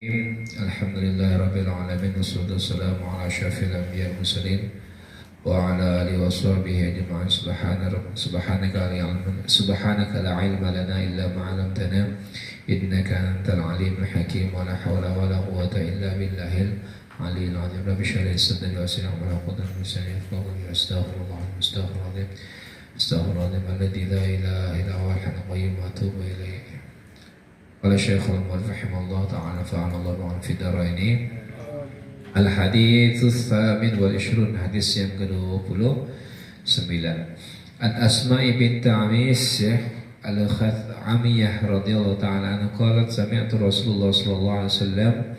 Alhamdulillahirabbil alamin wassalatu wassalamu ala asyrafil anbiya'i wal mursalin wa ala alihi washabihi ajma'in subhanaka la ilma lana illa ma 'allamtana innaka antal alimul hakim wa la hawla wa la quwwata illa billahil aliyyil azim rabbi shrah li sadri wa yassir li amri wahlul 'uqdatam min lisani yafqahu qawli astaghfirullahaladzim alladzi la ilaha illa huwal hayyul qayyum wa atubu ilaih. Qala Syekhul Mu'allif rahimahullah ta'ala fa'ala Allah ba'ala fi daraini. Al-hadits tsamin wal 20, hadis yang ke-29. An Asma'i bint Amis al-Khathamiyah radhiyallahu ta'ala anha qalat sami'tu Rasulullah sallallahu alaihi wasallam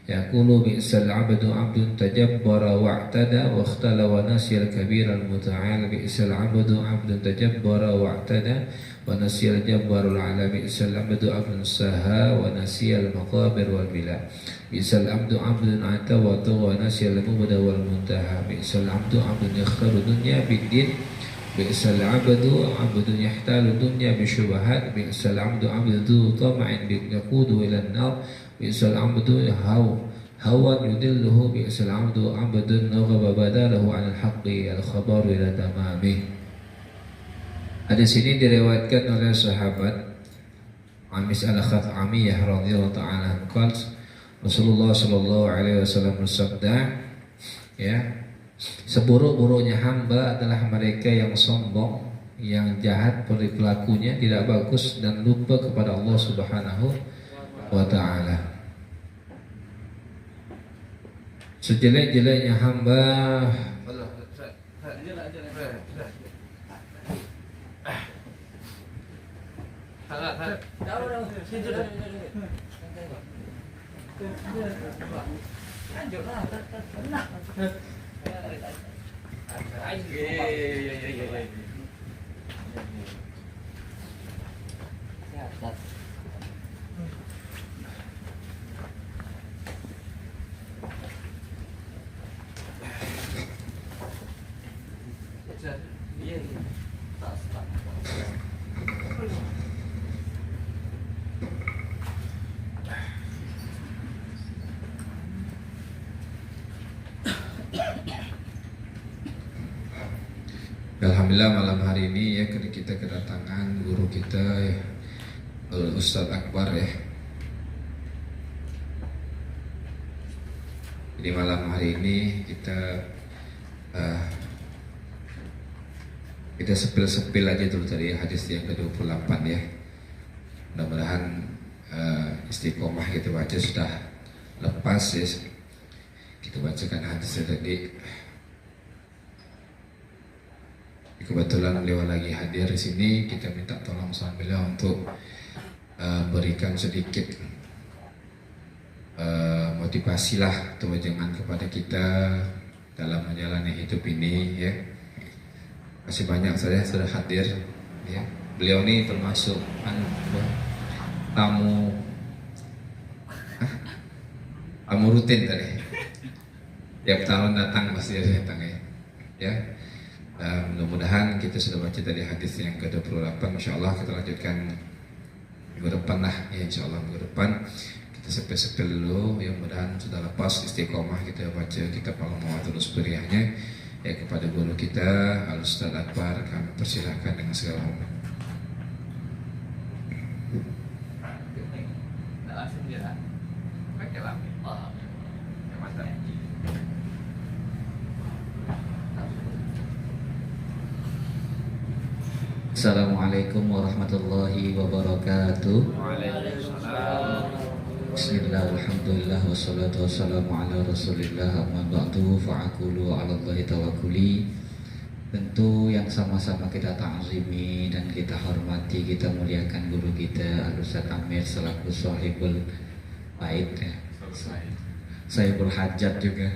yaqulu bi'sal 'abdu 'abdun tajabbara wa'tada wa ikhtala wa nasiya al-kabira al-muta'al bi'sal 'abdu 'abdun tajabbara wa'tada wa nasiyal jabbarul ala bi'sal abdu abdun saha wa nasiyal maqabir wal bila bi'sal abdu abdun ata wa wa nasiyal mubda wal muntaha bi'sal abdu abdun yakhtaru dunya bid-din bi'sal abdu abdun yahtalu dunya bisyubhat bi'sal abdu abdu tama'in yaqudu ila an-nar bi'sal abdu hawa yudilluhu bi'sal abdu abdun naghaba badalahu 'ala al-haqqi al-khabaru ila tamamih. Hadis ini diriwayatkan oleh sahabat Amis al-Khathamiyah radhiyallahu ta'ala anha. Rasulullah sallallahu alaihi wasallam bersabda, ya, seburuk-buruknya hamba adalah mereka yang sombong, yang jahat perilakunya, tidak bagus dan lupa kepada Allah Subhanahu wa taala. Sejelek-jeleknya hamba Alhamdulillah malam hari ini ya kita kedatangan guru kita ya, Ustadz Akbar ya. Jadi malam hari ini kita sepil aja dulu tadi ya, hadis yang ke-28 ya. Mudah-mudahan istiqomah kita baca sudah lepas ya. Kita bacakan hadisnya tadi. Kebetulan beliau lagi hadir di sini, kita minta tolong sama beliau untuk berikan sedikit motivasi lah atau wejangan kepada kita dalam menjalani hidup ini ya. Masih banyak saya sudah hadir ya. Beliau ini termasuk tamu rutin tadi. Tiap tahun datang pasti ada datang ya. Mudah-mudahan kita sudah baca tadi hadis yang ke-28. InsyaAllah kita lanjutkan minggu depan lah ya, InsyaAllah minggu depan kita sepil-sepil dulu ya. Mudah-mudahan sudah lepas istiqomah kita baca kitab Al-Muwatul Suriahnya ya. Kepada guru kita Al-Ustadz Akbar kami persilahkan dengan segala hormat. Assalamualaikum warahmatullahi wabarakatuh. Bismillah, alhamdulillah, wassalatu wassalamu ala rasulillah, amma ba'du, fa'akulu ala Allahi tawakkuli. Tentu yang sama-sama kita ta'zimi dan kita hormati, kita muliakan guru kita Al-Ustadz Amir selaku sahibul bait ya. Sahibul hajat juga,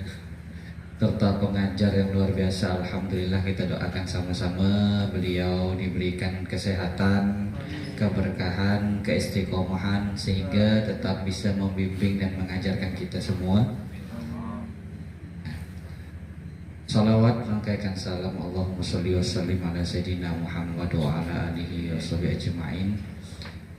serta pengajar yang luar biasa. Alhamdulillah kita doakan sama-sama beliau diberikan kesehatan, keberkahan, keistiqomahan sehingga tetap bisa membimbing dan mengajarkan kita semua. Salawat rangkaikan salam Allahumma sholli wa sallim ala sayyidina Muhammad wa ala alihi wa sahbihi ajma'in.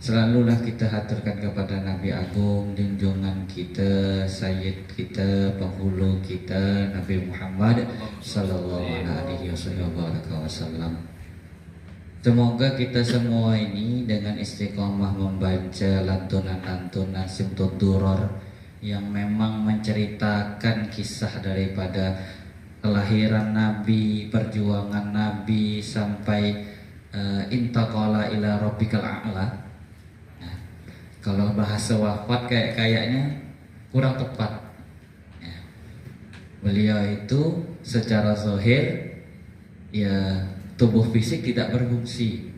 selalulah kita haturkan kepada Nabi Agung, junjungan kita, Sayyid kita, penghulu kita, Nabi Muhammad Sallallahu Alaihi Wasallam. Semoga kita semua ini dengan istiqomah membaca lantunan-lantunan Simtud Duror yang memang menceritakan kisah daripada kelahiran Nabi, perjuangan Nabi sampai intaqala ila rabbikal a'la. Nah, kalau bahasa wafat kayaknya kurang tepat. Ya. Beliau itu secara zahir ya tubuh fisik tidak berfungsi.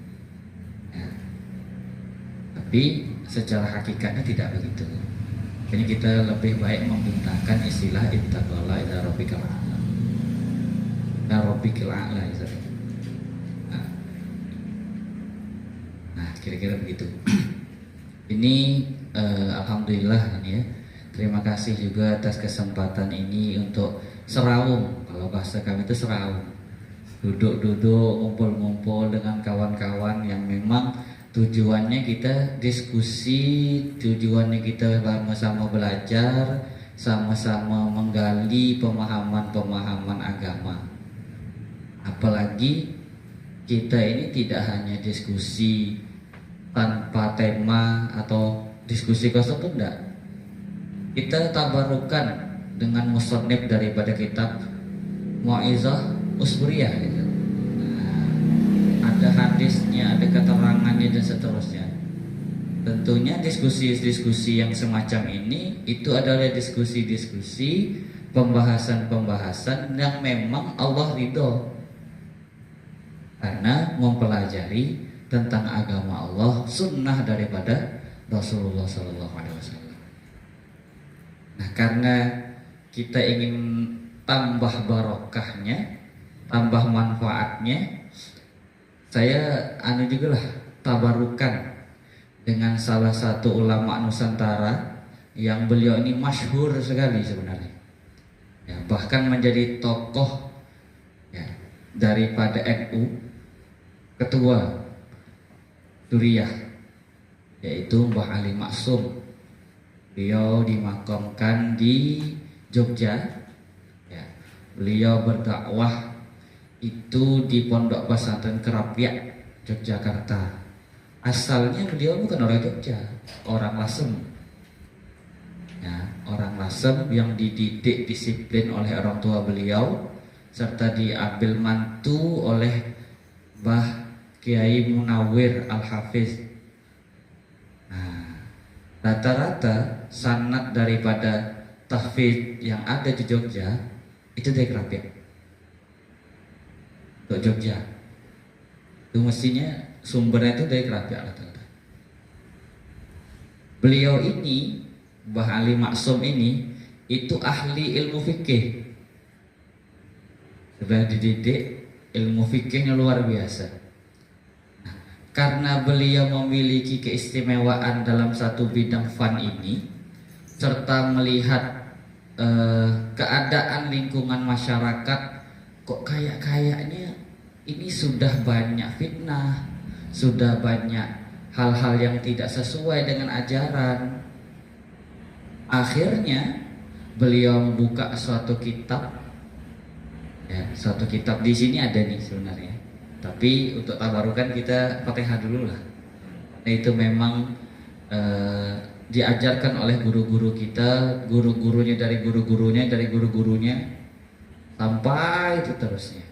Ya. Tapi secara hakikatnya tidak begitu. Jadi kita lebih baik menggunakan istilah intaqala ila rabbikal a'la. Rabbikal a'la ya. Nah, kira-kira begitu. Ini alhamdulillah ya. Terima kasih juga atas kesempatan ini untuk seraung. Kalau bahasa kami itu seraung. Duduk-duduk, ngumpul-ngumpul dengan kawan-kawan yang memang tujuannya kita diskusi, tujuannya kita sama-sama belajar, sama-sama menggali pemahaman-pemahaman agama. Apalagi kita ini tidak hanya diskusi tanpa tema atau diskusi kosong, itu enggak. Kita tabarukan dengan musannif daripada kitab Mau'izah Usburiyah gitu. Nah, ada hadisnya, ada keterangannya dan seterusnya. Tentunya diskusi-diskusi yang semacam ini itu adalah diskusi-diskusi, pembahasan-pembahasan yang memang Allah ridho. Karena mempelajari tentang agama Allah, sunnah daripada Rasulullah SAW. Nah, karena kita ingin tambah barokahnya, tambah manfaatnya, saya juga lah tabarukan dengan salah satu ulama Nusantara yang beliau ini masyhur sekali sebenarnya. Ya, bahkan menjadi tokoh ya, daripada NU, ketua Duriyah, yaitu Mbah Ali Maksum. Beliau dimakamkan di Jogja. Ya, beliau berdakwah itu di Pondok Pesantren Kerapiak, Yogyakarta. Asalnya beliau bukan orang Jogja, orang Lasem. Ya, orang Lasem yang dididik disiplin oleh orang tua beliau serta diambil mantu oleh Mbah Kiai Munawir Al-Hafiz. Nah, rata-rata sanad daripada tahfidz yang ada di Jogja itu dari Kerapiak, untuk Jogja. Itu mestinya sumbernya itu dari Kerapiak rata-rata. Beliau ini, Mbah Ali Maksum ini, itu ahli ilmu fikih. Sudah dididik ilmu fikihnya luar biasa. Nah, karena beliau memiliki keistimewaan dalam satu bidang fan ini, serta melihat keadaan lingkungan masyarakat, kok kayaknya ini sudah banyak fitnah, sudah banyak hal-hal yang tidak sesuai dengan ajaran. Akhirnya beliau membuka suatu kitab. Ya, suatu kitab di sini ada nih sebenarnya. Tapi untuk tabarukan kita Fatihah dulu lah. Nah, itu memang diajarkan oleh guru-guru kita, guru-gurunya dari guru-gurunya, dari guru-gurunya, sampai itu terusnya.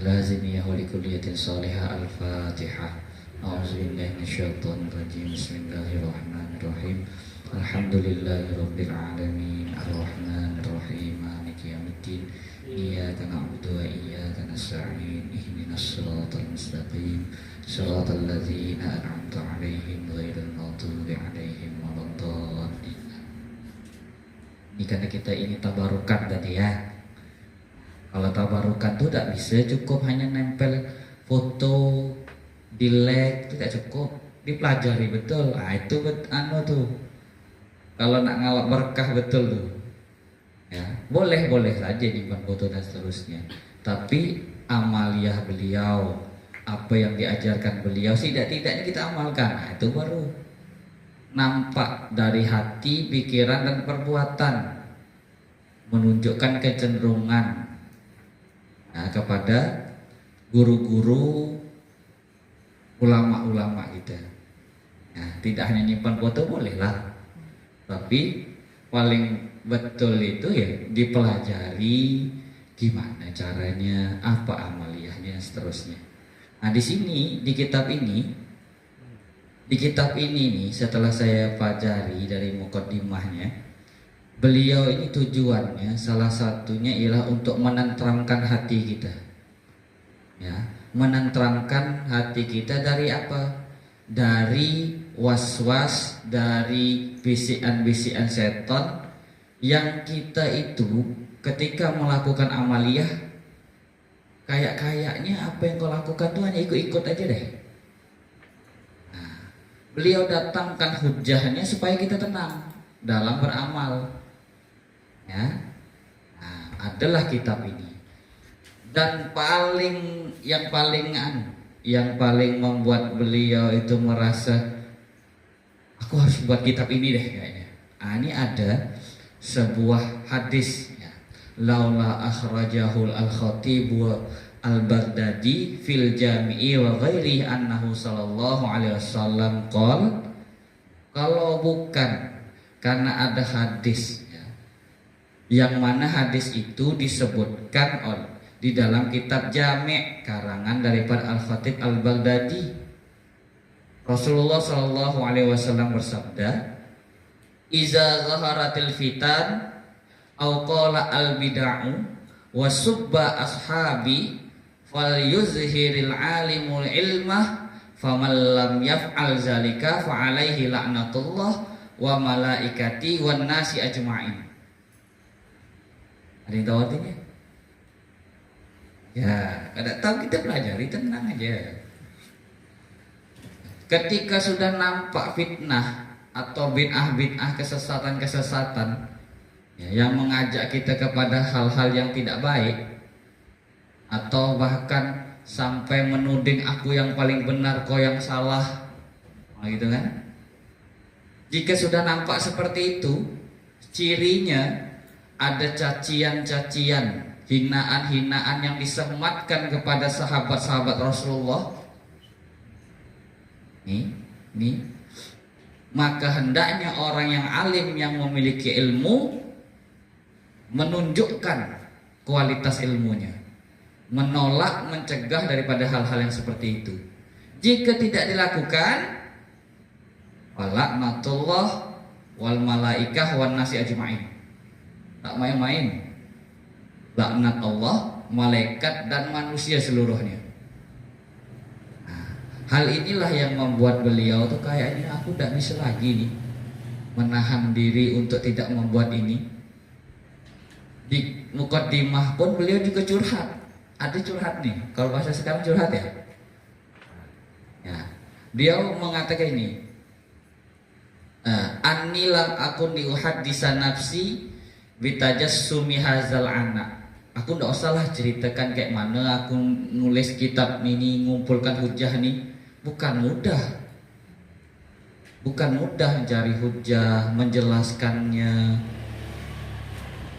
Al-Azimiyah wa likulliyatin salihah Al-Fatihah. A'udzubillahi minasyaitonir rajim. Bismillahirrahmanirrahim. Alhamdulillahirabbil alamin. Arrahmanir rahim. Maliki yaumiddin. Iyyaka na'budu wa iyyaka nasta'in. Ihdinas siratal mustaqim. Siratal ladzina an'amta 'alaihim ghairil maghdubi 'alaihim waladdallin. Ini karena kita ini tabarukan tadi ya. Kalau tabarukan tuh tidak bisa cukup hanya nempel foto di leg, itu tidak cukup, dipelajari betul. Ah itu tuh. Kalau nak ngalap berkah betul tuh. Ya, boleh saja dibuat foto dan seterusnya. Tapi amaliyah beliau, apa yang diajarkan beliau tidak-tidaknya kita amalkan. Nah, itu baru nampak dari hati, pikiran dan perbuatan, menunjukkan kecenderungan kepada guru-guru, ulama-ulama kita. Nah, tidak hanya nyimpan foto bolehlah, tapi paling betul itu ya dipelajari gimana caranya, apa amaliyahnya, seterusnya. Nah, di sini di kitab ini nih setelah saya pelajari dari mukaddimahnya, beliau ini tujuannya salah satunya ialah untuk menenteramkan hati kita. Ya, menenteramkan hati kita dari apa? Dari was-was, dari bisikan-bisikan setan yang kita itu ketika melakukan amaliyah kayaknya apa yang kau lakukan tuh hanya ikut-ikut aja deh. Nah, beliau datangkan hujahnya supaya kita tenang dalam beramal. Ya, nah, adalah kitab ini. Dan yang paling membuat beliau itu merasa aku harus buat kitab ini deh kayaknya. Nah, ini ada sebuah hadis ya. Laula akhrajahul al-Khatib al-Baghdadi fil Jami'i wa ghairi annahu sallallahu alaihi wasallam qol, kalau bukan karena ada hadis ya, yang mana hadis itu disebutkan di dalam kitab Jami' karangan daripada Al-Khatib Al-Baghdadi. Rasulullah sallallahu alaihi wasallam bersabda, "Iza zaharatil fitan au qala al-bid'u wa subba ashabi falyuzhiril alimul ilmah faman lam yaf'al zalika fa alaihi la'natullah wa malaikati wan nasi ajma'in." Ada yang tahu artinya? Ya, kada tahu kita pelajari, tenang aja. Ketika sudah nampak fitnah atau bid'ah-bid'ah, kesesatan-kesesatan ya, yang mengajak kita kepada hal-hal yang tidak baik, atau bahkan sampai menuding aku yang paling benar, kau yang salah, gitu kan? Jika sudah nampak seperti itu, cirinya ada cacian-cacian, hinaan-hinaan yang disematkan kepada sahabat-sahabat Rasulullah. Nih, maka hendaknya orang yang alim yang memiliki ilmu menunjukkan kualitas ilmunya, menolak, mencegah daripada hal-hal yang seperti itu. Jika tidak dilakukan, walaknatullah wal malaikah wan nasi ajma'in. Tak main-main. Laknat Allah, malaikat dan manusia seluruhnya. Nah, hal inilah yang membuat beliau tuh kayaknya aku tidak bisa lagi nih menahan diri untuk tidak membuat ini. Di mukaddimah pun beliau juga curhat. Ada curhat nih, kalau bahasa sekarang curhat ya. Ya, beliau mengatakan ini, Anni lam akun diuhaddisa nafsi bitajassumi hazal anak. Aku ndak usahlah ceritakan kayak mana aku nulis kitab ini, ngumpulkan hujah nih. Bukan mudah mencari hujah, menjelaskannya.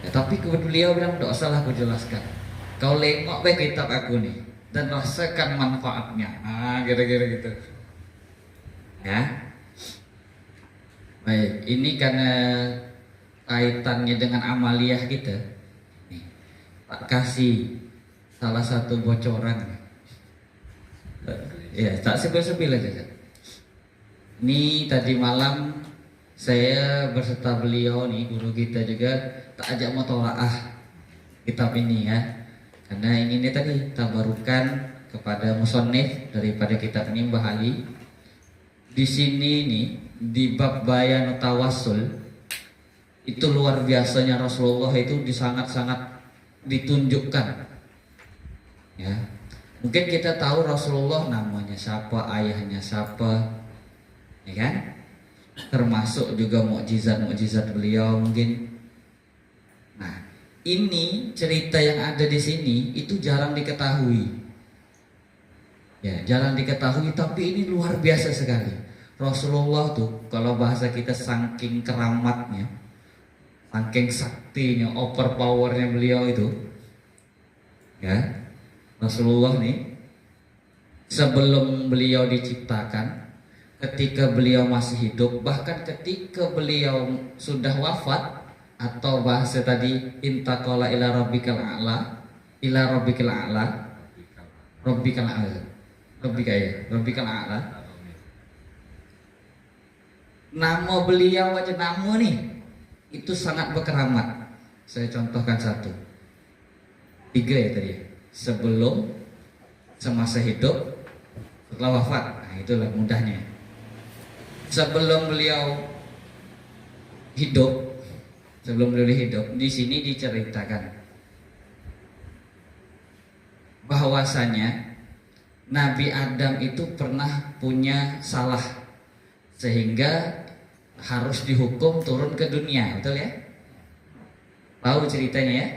Ya, tapi beliau bilang ndak usahlah aku jelaskan. Kau lengok kitab aku nih dan rasakan manfaatnya. Kira-kira gitu. Ya. Baik, ini karena kaitannya dengan amaliyah kita. Tak kasih salah satu bocoran. Ya, tak sepil-sepil aja. Ini tadi malam saya berserta beliau nih, guru kita juga, tak ajak mutolaah kitab ini ya. Karena ini tadi tabarukan kepada musannif daripada kitab ini, Mbah Ali. Di sini nih di bab bayan tawassul itu luar biasanya Rasulullah itu sangat-sangat ditunjukkan ya. Mungkin kita tahu Rasulullah namanya siapa, ayahnya siapa, ya kan? Termasuk juga mukjizat-mukjizat beliau mungkin. Nah, ini cerita yang ada di sini itu jarang diketahui. Ya, jarang diketahui, tapi ini luar biasa sekali. Rasulullah tuh kalau bahasa kita saking keramatnya, saking saktinya, overpowernya beliau itu, ya, Rasulullah nih sebelum beliau diciptakan, ketika beliau masih hidup, bahkan ketika beliau sudah wafat, atau bahasa tadi intaqala ila rabbikal a'la, ila rabbikal a'la, rabbikal a'la, rabbikal a'la. Nama beliau aja, nama nih itu sangat berkeramat. Saya contohkan satu, 3 ya tadi, sebelum, semasa hidup, setelah wafat. Nah, itulah mudahnya. Sebelum beliau hidup, di sini diceritakan bahwasanya Nabi Adam itu pernah punya salah sehingga harus dihukum turun ke dunia, betul ya? Tahu ceritanya ya?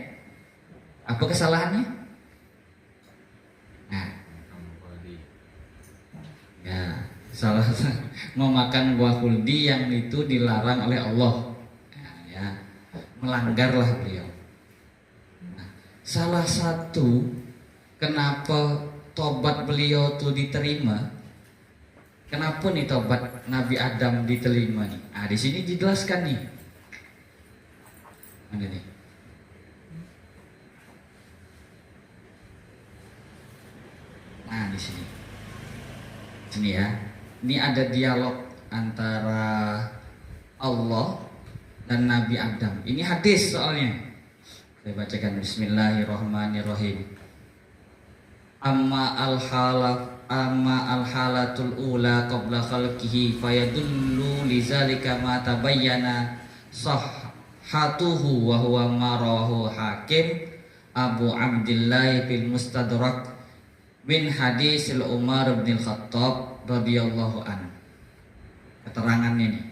Apa kesalahannya? Nah, ya, salah memakan buah kuldi yang itu dilarang oleh Allah. Nah, ya, melanggarlah beliau. Nah, salah satu kenapa tobat beliau tuh diterima, kenapa nih tobat Nabi Adam diterima nih? Ah, di sini dijelaskan nih. Mana nih? Nah, di sini. Sini ya. Ini ada dialog antara Allah dan Nabi Adam. Ini hadis soalnya. Saya bacakan, bismillahirrahmanirrahim. Amma al-halatul ula qabla khalqihi fayadullu lizalika ma tabayyana sahhatuhu wa huwa marahu hakim Abu Abdillah fil Mustadrak min hadisil Umar bin Khattab radhiyallahu an. Keterangannya nih.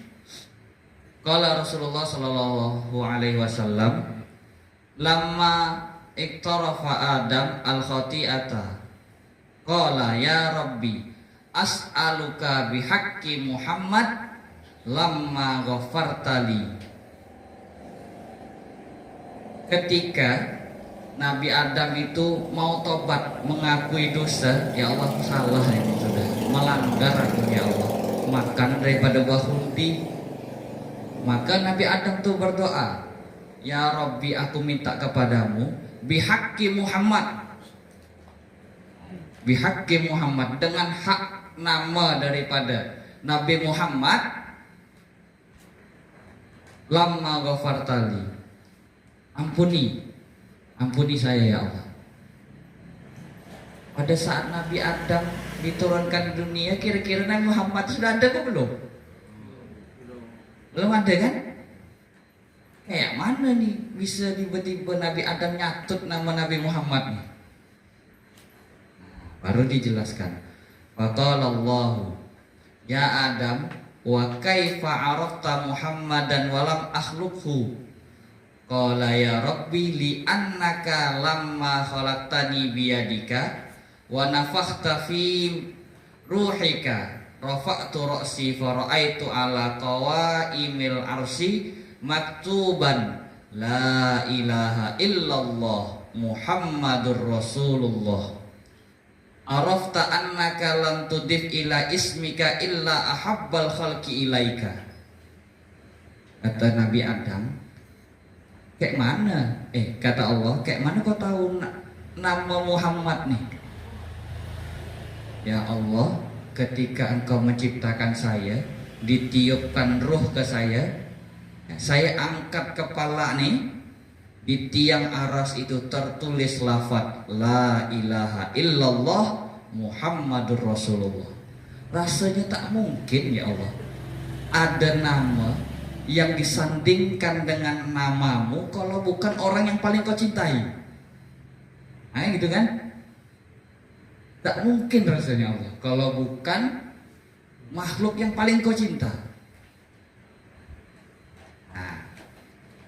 Qala Rasulullah sallallahu alaihi wasallam, lamma iktarafa Adam al-khati'ata qala ya Rabbi as'aluka bihaqqi Muhammad lamma ghafartali. Ketika Nabi Adam itu mau tobat, mengakui dosa, ya Allah salah ini sudah, melanggar aku ya Allah, makan daripada buah kuldi. Maka Nabi Adam tuh berdoa, ya Rabbi aku minta kepadamu bihaqqi Muhammad, bihaqqi Muhammad, dengan hak nama daripada Nabi Muhammad, lamma ghafartali, ampuni saya ya Allah. Pada saat Nabi Adam diturunkan di dunia, kira-kira Nabi Muhammad sudah ada atau belum? Belum ada kan? Kayak mana nih bisa tiba-tiba Nabi Adam nyatut nama Nabi Muhammad nih? Baru dijelaskan. Faqalallahu ya Adam wa kaifa arafta Muhammadan walam akhluqhu. Qala ya Rabbi li annaka lamma khalaqtani biyadika wa nafakhta fi ruhika rafa'tu ra'si fa ra'aitu ala qawaimil arsy maktuban la ilaha illallah Muhammadur Rasulullah. Arafta annaka lam tudif ila ismika illa ahabbal khalqi ilaika. Kata Nabi Adam, kayak mana? Kata Allah, kayak mana kau tahu nama Muhammad nih? Ya Allah, ketika engkau menciptakan saya, ditiupkan ruh ke saya angkat kepala nih, di tiang aras itu tertulis lafaz la ilaha illallah Muhammadur Rasulullah. Rasanya tak mungkin ya Allah, ada nama yang disandingkan dengan namamu kalau bukan orang yang paling kau cintai. Nah, gitu kan? Tak mungkin rasanya Allah kalau bukan makhluk yang paling kau cinta. Nah,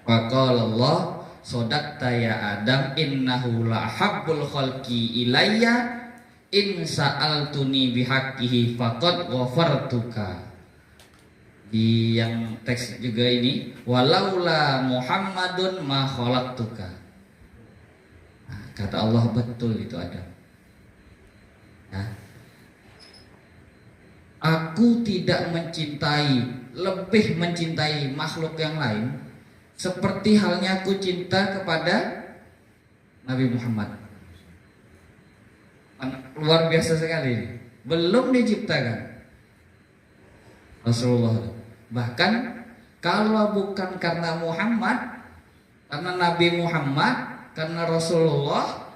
faqala Allah, sodaqta ya Adam innahu la habbul khalqi ilayya in sa'altuni bihaqqihi faqad ghafartuka. Di yang teks juga ini, walaula Muhammadun ma khalaqtuka. Nah, kata Allah betul itu ada. Ya. Aku tidak lebih mencintai makhluk yang lain seperti halnya aku cinta kepada Nabi Muhammad. Luar biasa sekali. Belum diciptakan Rasulullah. Bahkan kalau bukan karena Muhammad, karena Nabi Muhammad, karena Rasulullah,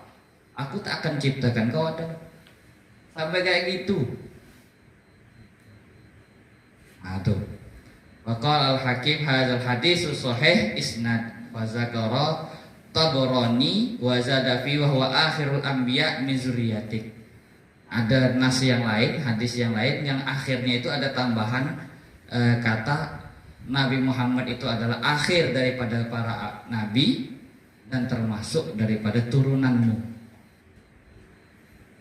aku tak akan ciptakan kau ada. Sampai kayak gitu. Aduh. Waqala al-Hakim hadzal hadis sahih isnad wa zakara Tabarani wa zada fi wa huwa akhirul anbiya min zurriyatik. Ada nas yang lain, hadis yang lain yang akhirnya itu ada tambahan kata Nabi Muhammad itu adalah akhir daripada para nabi dan termasuk daripada turunanmu.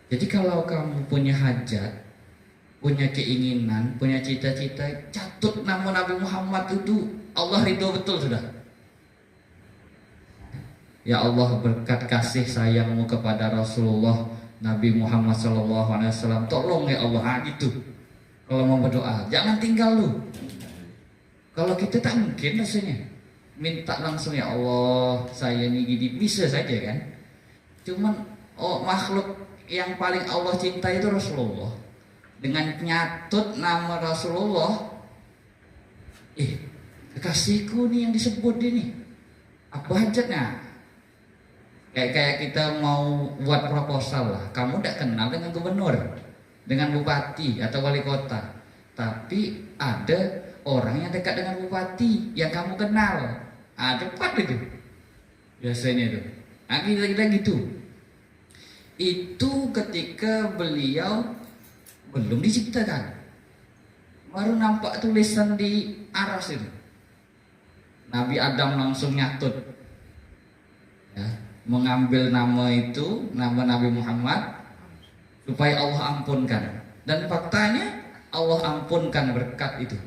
Jadi kalau kamu punya hajat, punya keinginan, punya cita-cita, catut nama Nabi Muhammad itu, Allah ridho betul sudah. Ya Allah, berkat kasih sayangmu kepada Rasulullah Nabi Muhammad SAW, tolong ya Allah, gitu. Kalau mau berdoa, jangan tinggal lu. Kalau kita tak mungkin rasanya minta langsung, ya Allah saya ini gini, bisa saja kan. Cuman makhluk yang paling Allah cintai itu Rasulullah. Dengan nyatut nama Rasulullah, kekasihku nih yang disebut ini, apa hajatnya? Kayak kita mau buat proposal lah, kamu tidak kenal dengan gubernur, dengan bupati atau wali kota, tapi ada orang yang dekat dengan bupati yang kamu kenal, cepat itu biasanya itu. Kita gitu. Itu ketika beliau belum diciptakan, baru nampak tulisan di aras itu, Nabi Adam langsung nyatut, ya, mengambil nama itu, nama Nabi Muhammad, supaya Allah ampunkan. Dan faktanya Allah ampunkan berkat itu.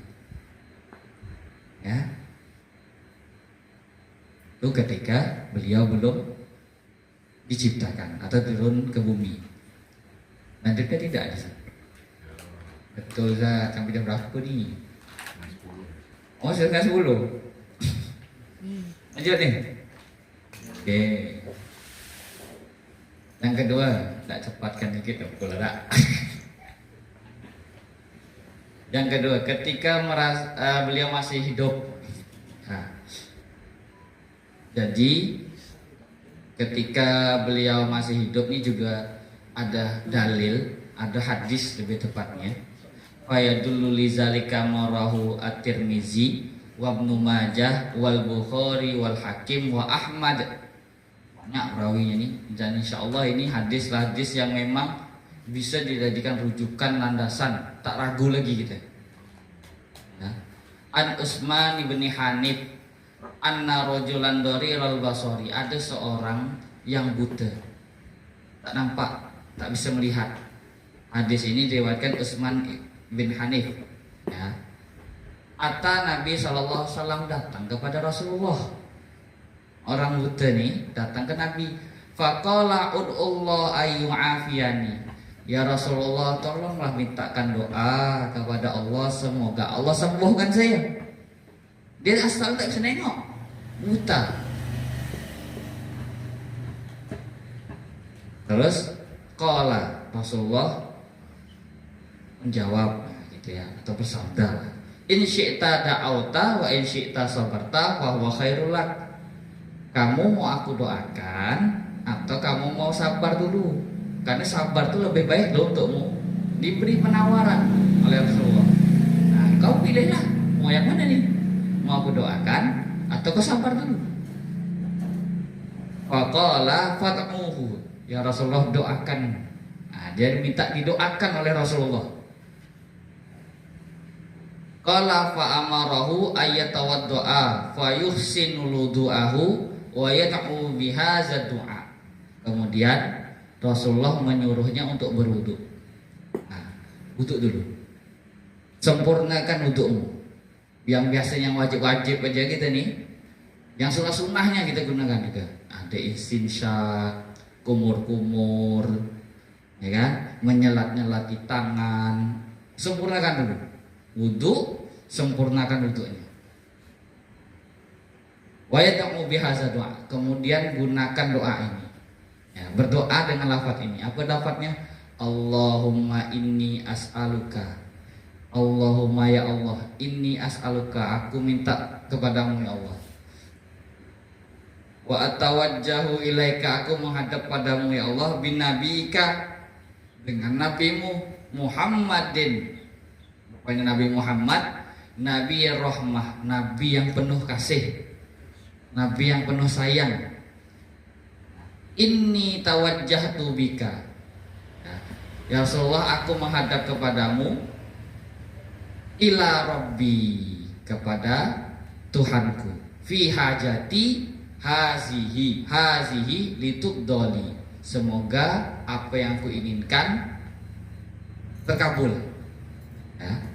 Ya. Itu ketika beliau belum diciptakan atau turun ke bumi. Lanjutkan tidak ada. Betul Zat, sampai jam berapa nih? Oh, setengah 10. Lanjut nih. Oke. Yang kedua, tak cepatkan dikit betul tak? Yang kedua, ketika beliau masih hidup. Nah, jadi ketika beliau masih hidup ini juga ada dalil, ada hadis lebih tepatnya. Fayadullu lizalika marahu at-Tirmizi wa Ibnu Majah wal Bukhari wal Hakim wa Ahmad. Banyak rawinya nih, dan insyaallah ini hadis-hadis yang memang bisa dijadikan rujukan landasan, tak ragu lagi kita. Ya. An Utsman bin Hanif anna rajulan dariral basari, ada seorang yang buta, tak nampak, tak bisa melihat. Hadis ini diriwayatkan Utsman bin Hanif. Ya. Ata Nabi SAW datang kepada Rasulullah. Orang buta nih datang ke Nabi. Faqala ud'ullah ayyu'afiyani. Ya Rasulullah, tolonglah mintakan doa kepada Allah, semoga Allah sembuhkan saya. Dia asal tak bisa nengok, buta. Terus qala, Rasulullah menjawab gitu ya, atau bersabda, in syi'ta da'auta wa in syi'ta sabarta wa huwa khairul lak. Kamu mau aku doakan atau kamu mau sabar dulu? Karena sabar itu lebih baik loh untukmu. Diberi penawaran oleh Rasulullah. Nah, kau pilihlah mau yang mana nih? Mau aku doakan atau kau sabar dulu? Faqala fatamuhu. Ya Rasulullah, doakan. Nah, dia minta didoakan oleh Rasulullah. Qala fa amarahu ayatawaddoa fa yuhsinu wudu'ahu wa yad'u bihadza du'a. Kemudian Rasulullah menyuruhnya untuk berwudu. Nah, wudu dulu. Sempurnakan wudumu. Yang biasanya wajib-wajib aja kita nih, yang sunnah-sunnahnya kita gunakan juga. Ada istinsyak, kumur-kumur, ya kan? Menyelat-nyelat di tangan. Sempurnakan dulu. Wudu, sempurnakan wudunya. Wa yad'u bihadza doa. Kemudian gunakan doa ini. Ya, berdoa dengan lafaz ini. Apa lafaznya? Allahumma inni as'aluka. Allahumma ya Allah, inni as'aluka, aku minta kepadamu ya Allah. Wa atawajjahu ilaika, aku menghadap padamu ya Allah, binabika, dengan nabimu Muhammadin. Pokoknya Nabi Muhammad, Nabi rahmah, Nabi yang penuh kasih, Nabi yang penuh sayang. Inni tawajjahtu bika, ya Rasulullah, aku menghadap kepadamu, ila Rabbi, kepada Tuhanku, fi hajati hazihi litubdoli, semoga apa yang ku inginkan terkabul. Ya.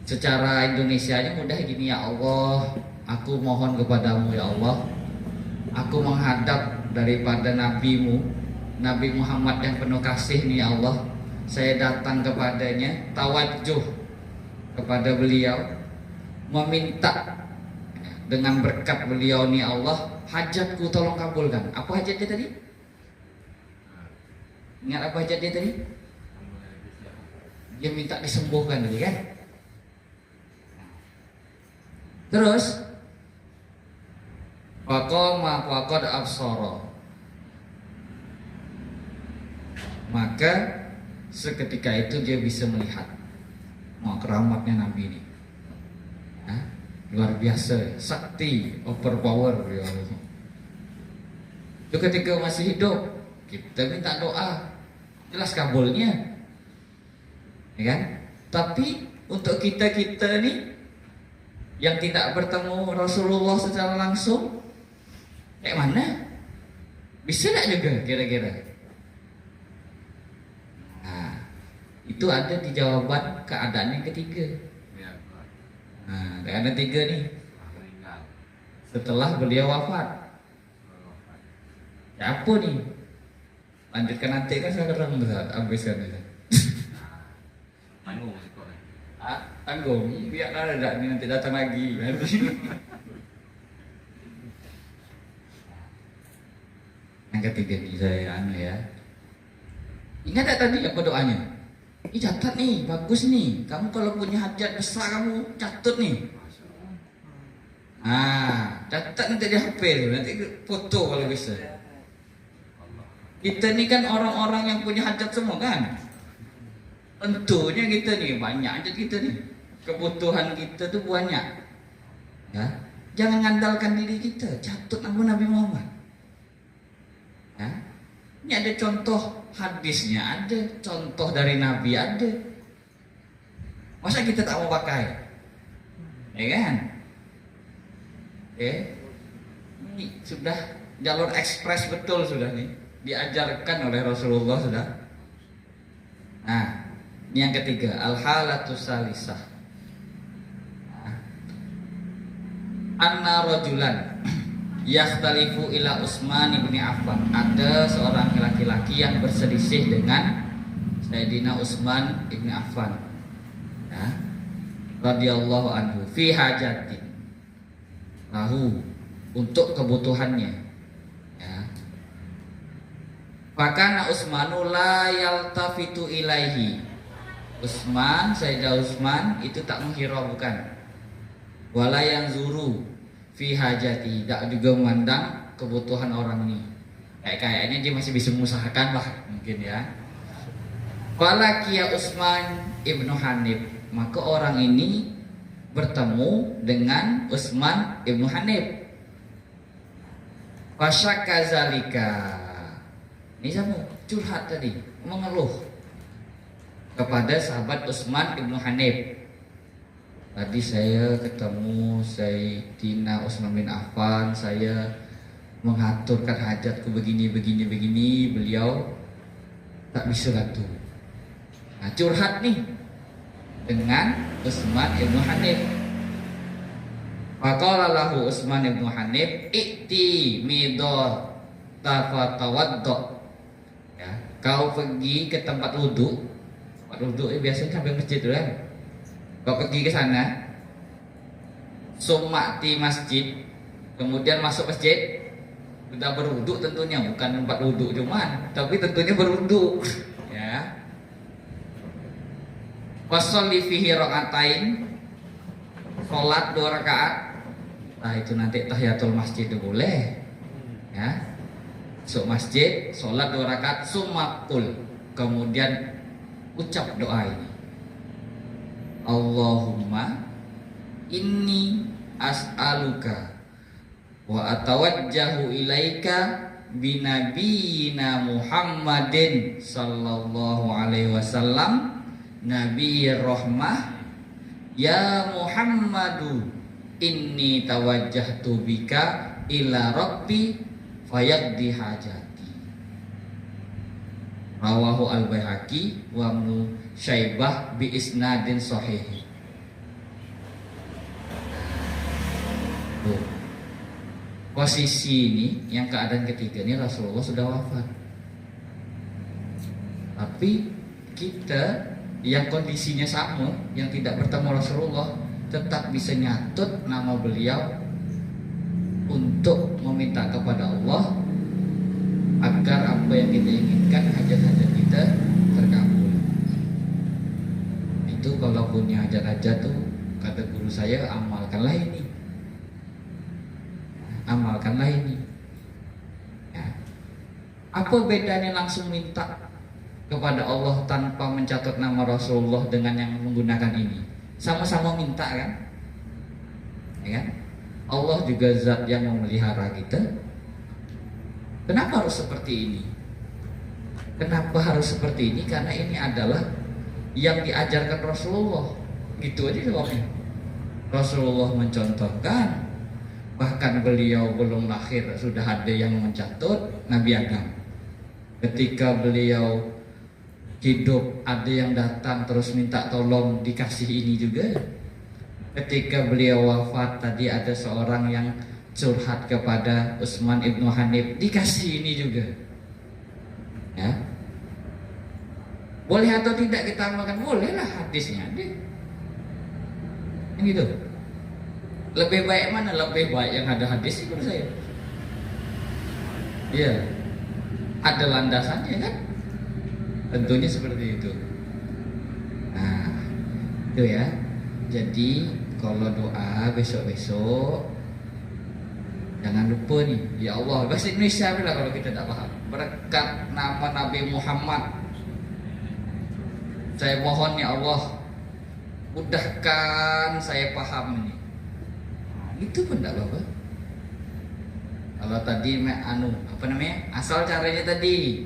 Secara Indonesianya mudah gini, ya Allah, aku mohon kepadamu ya Allah, aku menghadap daripada nabimu, Nabi Muhammad yang penuh kasih nih ya Allah, saya datang kepadanya, tawajjuh kepada beliau, meminta dengan berkat beliau nih Allah, hajatku tolong kabulkan. Apa hajatnya tadi? Ingat apa hajatnya tadi? Dia minta disembuhkan tadi kan? Terus faqama faqad absara, maka seketika itu dia bisa melihat. Keramatnya Nabi ini, luar biasa, sakti, overpower ya. Itu ketika masih hidup, kita minta doa, jelas kabulnya, ya kan? Tapi untuk kita nih yang tidak bertemu Rasulullah secara langsung, kayak mana? Bisa tidak juga kira-kira? Itu ada di jawaban keadaan yang ketiga. Nah, keadaan tiga nih. Setelah beliau wafat. Ya apa nih? Lanjutkan nanti kan sekarang habiskan itu. Tanggung Tanggung, biar ada nanti datang lagi. Yang ketiga nih saya ya. Ingat tak tadi apa doanya? Ini catat nih, bagus nih. Kamu kalau punya hajat besar, kamu catat nih. Catat nanti di HP tuh, nanti foto kalau bisa. Kita nih kan orang-orang yang punya hajat semua kan. Tentunya kita nih banyak hajat kita nih. Kebutuhan kita tuh banyak. Ya, jangan ngandalkan diri kita. Catat nama Nabi Muhammad. Ya. Ini ada contoh hadisnya, ada contoh dari Nabi, ada. Masa kita tak mau pakai? Ya kan? Ini sudah jalur ekspres betul sudah nih, diajarkan oleh Rasulullah sudah. Nah, ini yang ketiga, al-halatus salisah. Anna rajulan yakhtalifu ila Utsman ibn Affan. Ada seorang laki-laki yang berselisih dengan Sayyidina Utsman ibn Affan, ya, radhiyallahu anhu, fi hajati lahu, untuk kebutuhannya, ya. Fakana Utsmanu la yaltafitu ilaihi. Sayyidina Utsman itu tak menghiraukan, wala yang zuru fi hajati, tidak juga memandang kebutuhan orang ini. Kayaknya dia masih bisa mengusahakan lah mungkin ya. Falakiya Utsman ibnu Hanif, maka orang ini bertemu dengan Utsman ibnu Hanif. Fasyaka zalika, ini sama curhat tadi, mengeluh kepada sahabat Utsman ibnu Hanif. Tadi saya ketemu Sayyidina Utsman bin Affan, saya mengaturkan hajatku begini, beliau tak bisa bantu. Nah, curhat nih dengan Utsman ibnu Hanif. Faqala lahu Utsman ibnu Hanif, "I'ti midor tafatawaddo." Ya, kau pergi ke tempat wudhu. Tempat wudhu biasanya sampai masjid kan. Kau pergi ke sana, sumati masjid, kemudian masuk masjid, sudah berwudhu tentunya, bukan tempat wudhu cuman, tapi tentunya berwudhu. Ya. Washolli fihi rakaatain, sholat 2 rakaat. Nah itu nanti tahiyatul masjid itu boleh. Ya. Masuk masjid, sholat 2 rakaat, sumakul, kemudian ucap doa ini. Allahumma inni as'aluka wa atawajjahu ilaika binabiyina Muhammadin sallallahu alaihi wasallam nabiyyir rahmah ya Muhammadu inni tawajjahtu bika ila rabbi fayaqdi hajati. Rawahu al-Baihaqi wa Ibnu Syaibah bi isnadin sahih. Posisi ini yang keadaan ketiga ini Rasulullah sudah wafat. Tapi kita yang kondisinya sama, yang tidak bertemu Rasulullah, tetap bisa nyatut nama beliau untuk meminta kepada Allah agar apa yang kita inginkan, hajat-hajat kita terkabul. Itu kalau punya hajat-hajat tuh, kata guru saya, amalkanlah ini. Amalkanlah ini. Ya. Apa bedanya langsung minta kepada Allah tanpa mencatat nama Rasulullah dengan yang menggunakan ini? Sama-sama minta kan? Ya kan? Allah juga zat yang memelihara kita. Kenapa harus seperti ini? Kenapa harus seperti ini? Karena ini adalah yang diajarkan Rasulullah. Gitu aja jawabnya. Rasulullah mencontohkan. Bahkan beliau belum lahir sudah ada yang mencatut Nabi Adam. Ketika beliau hidup ada yang datang terus minta tolong dikasih ini juga. Ketika beliau wafat tadi ada seorang yang curhat kepada Utsman ibnu Hanif, dikasih ini juga. Ya. Boleh atau tidak kita amalkan? Boleh lah, hadisnya ada. Yang gitu. Lebih baik mana? Lebih baik yang ada hadis menurut saya. Iya. Ada landasannya kan? Tentunya seperti itu. Nah, itu ya. Jadi kalau doa besok-besok jangan lupa nih, ya Allah, bahasa Indonesia lah kalau kita tak paham. Berkat nama Nabi Muhammad, saya mohon ya Allah, mudahkan saya paham ini. Itu pun tak apa-apa. Kalau tadi apa namanya? Asal caranya tadi.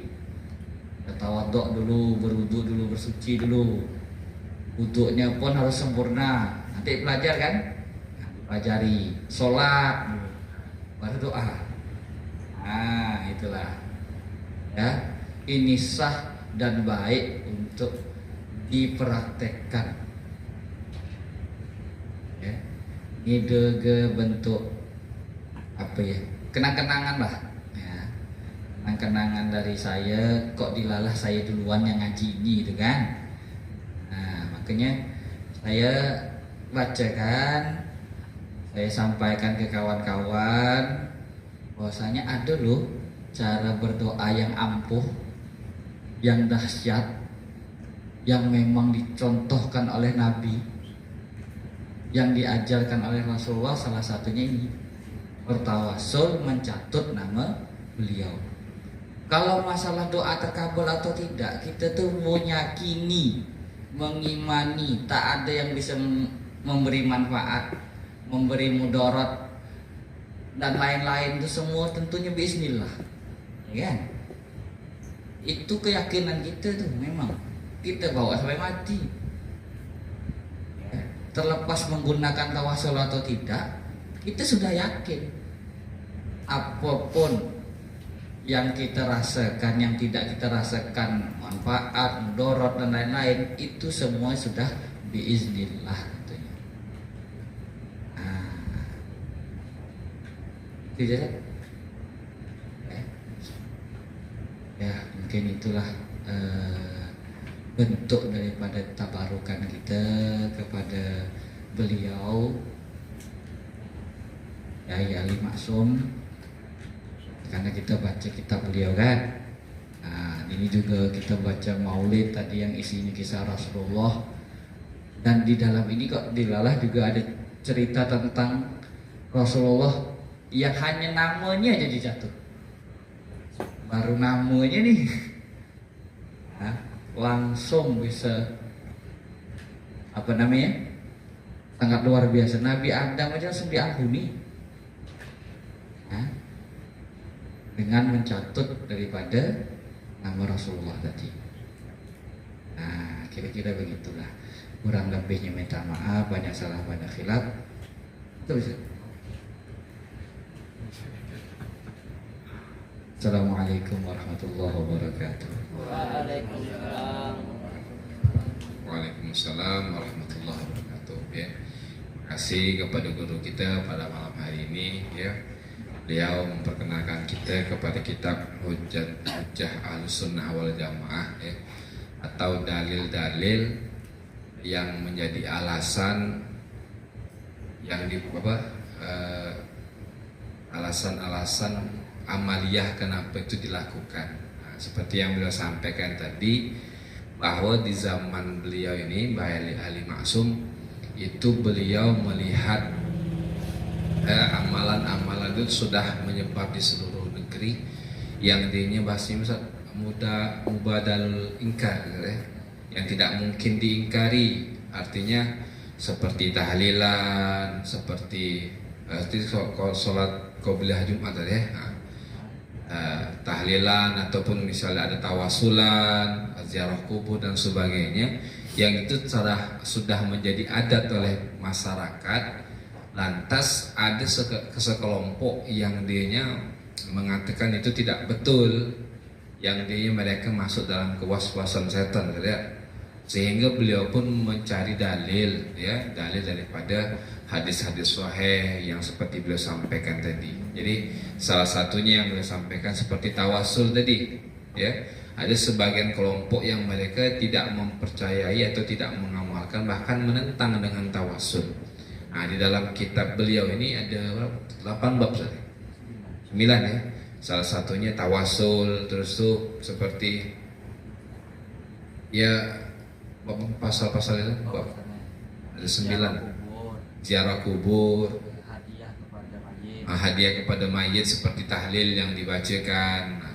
Tawaduk dulu, berwudu dulu, bersuci dulu. Wudunya pun harus sempurna. Nanti belajar kan? Pelajari. Sholat dulu. Baru doa. Nah, itulah. Ya, ini sah dan baik untuk dipraktekkan. Ide bentuk apa ya, kenang-kenangan lah ya. Kenang-kenangan dari saya, kok dilalah saya duluan yang ngaji ini gitu kan. Nah makanya saya bacakan, saya sampaikan ke kawan-kawan bahwasanya ada loh cara berdoa yang ampuh, yang dahsyat, yang memang dicontohkan oleh Nabi, yang diajarkan oleh Rasulullah. Salah satunya ini, bertawasul mencatut nama beliau. Kalau masalah doa terkabul atau tidak, kita tuh meyakini, mengimani tak ada yang bisa memberi manfaat, memberi mudarat dan lain-lain itu semua tentunya bismillah, ya kan? Itu keyakinan kita tuh, memang kita bawa sampai mati. Terlepas menggunakan tawasul atau tidak, kita sudah yakin. apapun yang kita rasakan, yang tidak kita rasakan, manfaat, mudarat dan lain-lain, itu semua sudah biiznillah katanya. Itu jadi ya mungkin itulah bentuk daripada tabarukan kita kepada beliau Yai Ali Maksum, karena kita baca kitab beliau kan. Ini juga kita baca maulid tadi yang isinya kisah Rasulullah, dan di dalam ini kok dilalah juga ada cerita tentang Rasulullah yang hanya namanya aja dijatuh, baru namanya nih langsung bisa apa namanya, sangat luar biasa. Nabi Adam aja langsung diampuni dengan mencatut daripada nama Rasulullah tadi. Kira-kira begitulah. Kurang lebihnya minta maaf, banyak salah, banyak khilaf. Itu bisa. Assalamualaikum warahmatullahi wabarakatuh. Waalaikumsalam warahmatullahi wabarakatuh. Ya. Terima kasih kepada guru kita pada malam hari ini ya. Beliau memperkenalkan kita kepada kitab Hujjah Ahlussunnah wal Jamaah ya, atau dalil-dalil yang menjadi alasan yang alasan-alasan amaliyah kenapa itu dilakukan. Seperti yang beliau sampaikan tadi, bahwa di zaman beliau ini Yai Ali Maksum itu beliau melihat amalan-amalan itu sudah menyebar di seluruh negeri, yang dinya bahasanya mubadal ingkar ya, yang tidak mungkin diingkari. Artinya seperti tahlilan, seperti sholat qobliyah Jumat ya, tahlilan, ataupun misalnya ada tawasulan, ziarah kubur dan sebagainya, yang itu sudah menjadi adat oleh masyarakat. Lantas ada sekelompok yang dianya mengatakan itu tidak betul, yang dia mereka masuk dalam kewas-wasan setan ya. Sehingga beliau pun mencari dalil ya, dalil daripada hadis-hadis sahih yang seperti beliau sampaikan tadi. Jadi salah satunya yang beliau sampaikan seperti tawasul tadi ya. Ada sebagian kelompok yang mereka tidak mempercayai atau tidak mengamalkan, bahkan menentang dengan tawasul. Di dalam kitab beliau ini ada 8 bab saja, 9 ya. Salah satunya tawasul, terus tuh seperti ya pasal-pasal itu bab ada 9. Ziarah kubur, hadiah kepada mayit seperti tahlil yang dibacakan,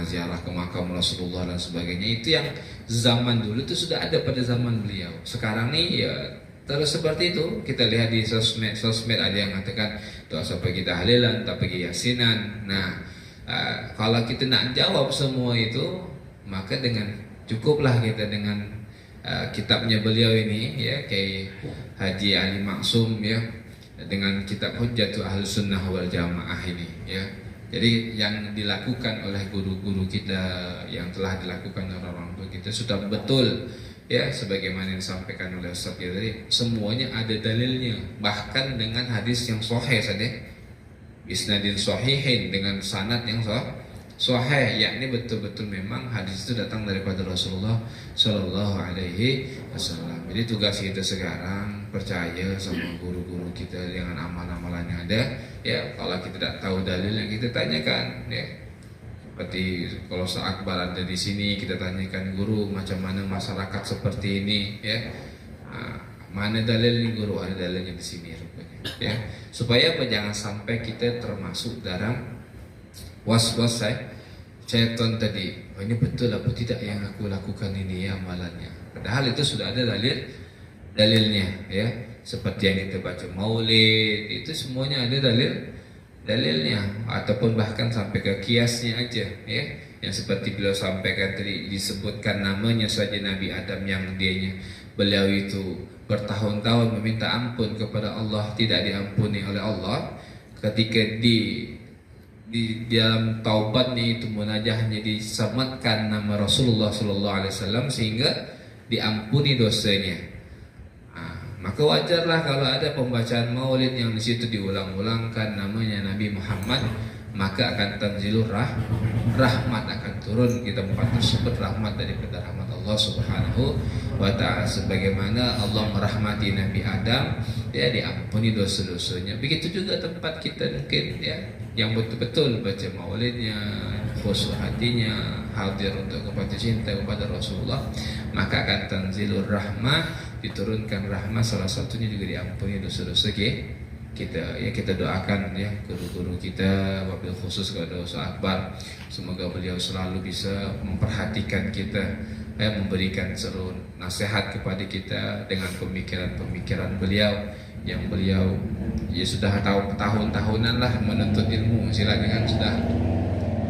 ziarah ke makam Rasulullah dan sebagainya. Itu yang zaman dulu itu sudah ada pada zaman beliau. Sekarang nih ya terus seperti itu. Kita lihat di sosmed ada yang mengatakan doa sampai kita tahlilan, tak pergi yasinan. Kalau kita nak jawab semua itu, maka cukuplah kita dengan kitabnya beliau ini ya, kayak Haji Ali Maksum ya, dengan kitab Hujjah Ahlussunnah wal Jamaah ini ya. Jadi yang dilakukan oleh guru-guru kita, yang telah dilakukan oleh orang tua kita sudah betul ya, sebagaimana yang disampaikan oleh Ustaz tadi, semuanya ada dalilnya, bahkan dengan hadis yang sahih saja, isnadin sahihin, dengan sanad yang sahih, yakni betul-betul memang hadis itu datang daripada Rasulullah Shallallahu Alaihi Wasallam. Jadi tugas kita sekarang percaya sama guru-guru kita dengan amal-amalan yang ada ya. Kalau kita tidak tahu dalilnya, kita tanyakan ya. Seperti kalau seakbar ada di sini, kita tanyakan guru, macam mana masyarakat seperti ini ya, mana dalilnya guru, ada dalilnya di sini rupanya ya. Supaya apa, jangan sampai kita termasuk dalam was-was syaitan tadi. Ini betul apa tidak yang aku lakukan ini ya amalannya, padahal itu sudah ada dalilnya ya. Seperti yang kita baca maulid, itu semuanya ada dalilnya, ataupun bahkan sampai ke kiasnya aja ya, yang seperti beliau sampaikan tadi, disebutkan namanya saja Nabi Adam yang beliau itu bertahun-tahun meminta ampun kepada Allah, tidak diampuni oleh Allah. ketika di dalam taubatnya itu munajahnya disematkan nama Rasulullah Sallallahu Alaihi Wasallam sehingga diampuni dosanya. Maka wajarlah kalau ada pembacaan maulid yang di situ diulang-ulangkan namanya Nabi Muhammad, maka akan tanzilur rahmat akan turun di tempat tersebut, rahmat daripada rahmat Allah Subhanahu wa Ta'ala. Sebagaimana Allah merahmati Nabi Adam, ya diampuni dosa-dosanya. Begitu juga tempat kita mungkin ya yang betul-betul baca maulidnya, khusyuk hatinya, hadir untuk kepada cinta kepada Rasulullah, maka akan tanzilur rahmah, diturunkan rahmah, salah satunya juga diampuni dosa-dosa kita. Ya kita doakan ya guru-guru kita, wabil khusus kepada Ustaz Akbar, semoga beliau selalu bisa memperhatikan kita, memberikan seluruh nasihat kepada kita dengan pemikiran-pemikiran beliau yang beliau ya sudah tahun-tahunan lah menuntut ilmu, istilahnya kan sudah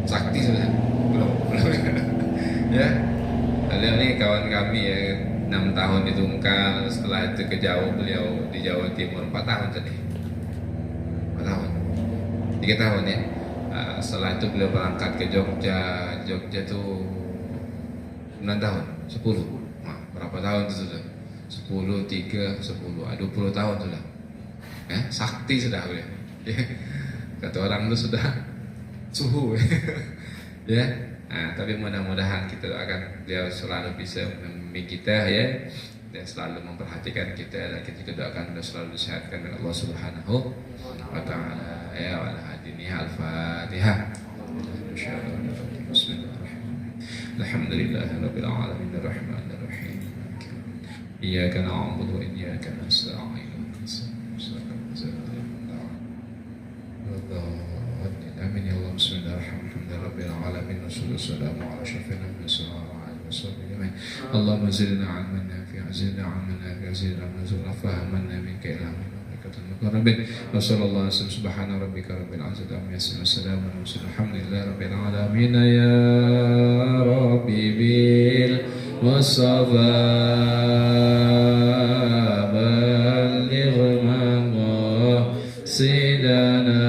sakti sudah belum ya. Beliau ini kawan kami ya, 6 tahun di Tungkal, setelah itu ke Jawa, beliau di Jawa Timur 4 tahun tadi, 4 tahun 3 tahun ya. Setelah itu beliau berangkat ke Jogja tuh 9 tahun 10 berapa tahun itu sudah 10, 3, 10, 20 tahun sudah ya, sakti sudah beliau ya. Kata orang itu sudah suhu ya. Tapi mudah-mudahan kita doakan beliau selalu bisa membimbing kita ya, dan selalu memperhatikan kita, dan kita juga doakan beliau selalu disehatkan oleh Allah Subhanahu wa Ta'ala ya. Wa ala hadiniha al-Fatihah. Bismillahirrahmanirrahim. Alhamdulillahirabbil alamin arrahmanir rahim. Iyyaka na'budu wa iyyaka nasta'in. Amin ya Allah. Bismillahirrahmanirrahim. Alamin wassalamu ala syafina min sallallahu Allahumma zidna ilman nafi'an, zidna ilman nafi'an, zidna ilman fahaman minka ilhaman muqarrabin. Wa sallallahu alaihi wasallam. Subhana rabbika rabbil izzati amma yasifun, wassalamun ala mursalin, alhamdulillahi rabbil alamin. Ya rabbi bil mustafa balligh maqasidana